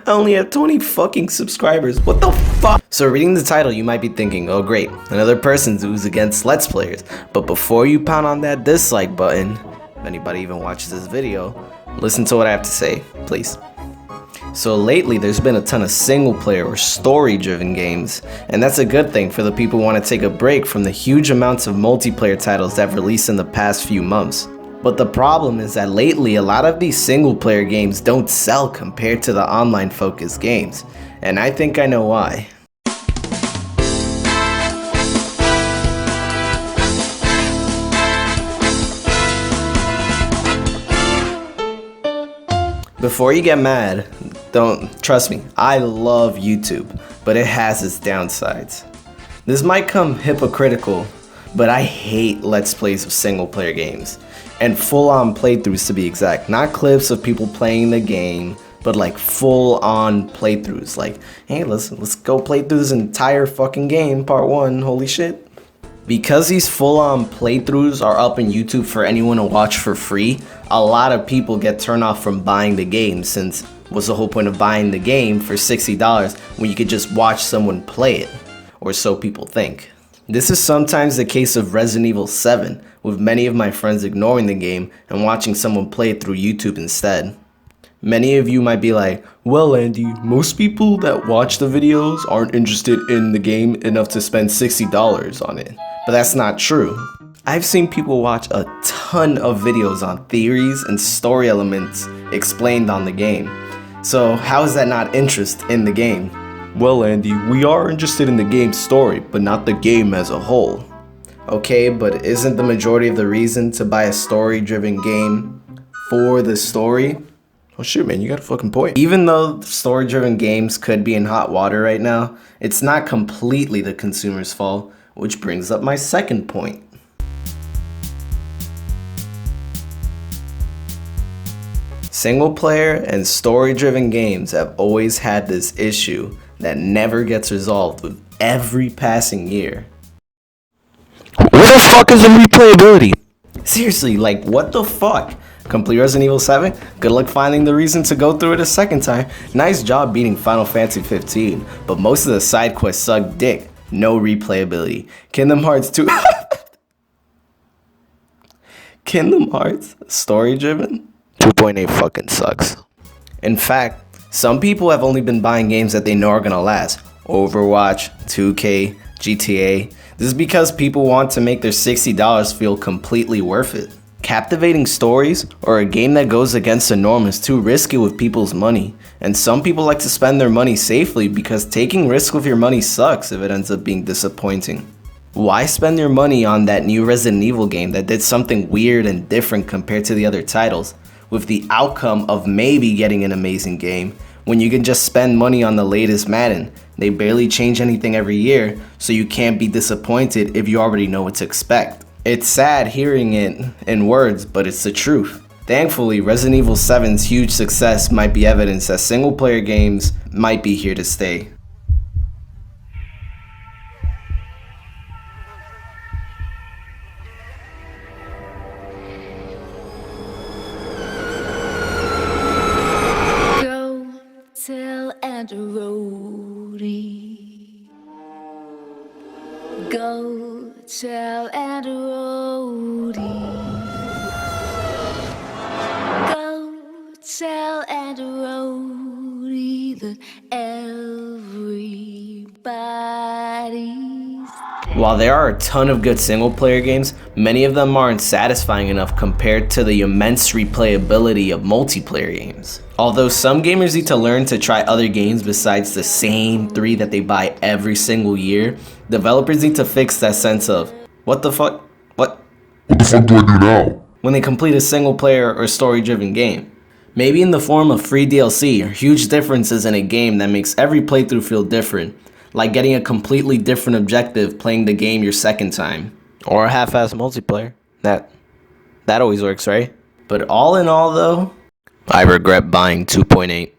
I only have 20 fucking subscribers. What the fuck? So reading the title, you might be thinking, oh great, another person who's against Let's Players. But before you pound on that dislike button, if anybody even watches this video, listen to what I have to say, please. So lately, there's been a ton of single player or story driven games, and that's a good thing for the people who want to take a break from the huge amounts of multiplayer titles that have released in the past few months. But the problem is that lately, a lot of these single player games don't sell compared to the online focused games, and I think I know why. Before you get mad, trust me, I love YouTube, but it has its downsides. This might come hypocritical, but I hate Let's Plays of single player games, and full-on playthroughs to be exact. Not clips of people playing the game, but like full-on playthroughs. Like, hey, let's go play through this entire fucking game, part 1, holy shit. Because these full-on playthroughs are up on YouTube for anyone to watch for free, a lot of people get turned off from buying the game, since what's the whole point of buying the game for $60 when you could just watch someone play it? Or so people think. This is sometimes the case of Resident Evil 7, with many of my friends ignoring the game and watching someone play it through YouTube instead. Many of you might be like, well Andy, most people that watch the videos aren't interested in the game enough to spend $60 on it. But that's not true. I've seen people watch a ton of videos on theories and story elements explained on the game. So how is that not interest in the game? Well Andy, we are interested in the game's story, but not the game as a whole. Okay, but isn't the majority of the reason to buy a story-driven game for the story? Oh shit man, you got a fucking point. Even though story-driven games could be in hot water right now, it's not completely the consumer's fault, which brings up my second point. Single player and story-driven games have always had this issue that never gets resolved with every passing year. What the fuck is the replayability? Seriously, like what the fuck? Complete Resident Evil 7? Good luck finding the reason to go through it a second time. Nice job beating Final Fantasy 15, but most of the side quests suck dick. No replayability. Kingdom Hearts 2. Kingdom Hearts? Story driven? 2.8 fucking sucks. In fact, some people have only been buying games that they know are gonna last. Overwatch, 2K, GTA. This is because people want to make their $60 feel completely worth it. Captivating stories or a game that goes against the norm is too risky with people's money, and some people like to spend their money safely because taking risks with your money sucks if it ends up being disappointing. Why spend your money on that new Resident Evil game that did something weird and different compared to the other titles, with the outcome of maybe getting an amazing game, when you can just spend money on the latest Madden? They barely change anything every year, so you can't be disappointed if you already know what to expect. It's sad hearing it in words, but it's the truth. Thankfully, Resident Evil 7's huge success might be evidence that single player games might be here to stay. Go tell Andrew Rhodey. Go tell Andrew Rhodey. Go tell Andrew Rhodey that everybody's dead. While there are a ton of good single player games, many of them aren't satisfying enough compared to the immense replayability of multiplayer games. Although some gamers need to learn to try other games besides the same 3 that they buy every single year, developers need to fix that sense of, what the fuck? What the fuck do I do now? When they complete a single player or story driven game. Maybe in the form of free DLC or huge differences in a game that makes every playthrough feel different, like getting a completely different objective playing the game your second time. Or a half-ass multiplayer. That always works, right? But all in all though, I regret buying 2.8.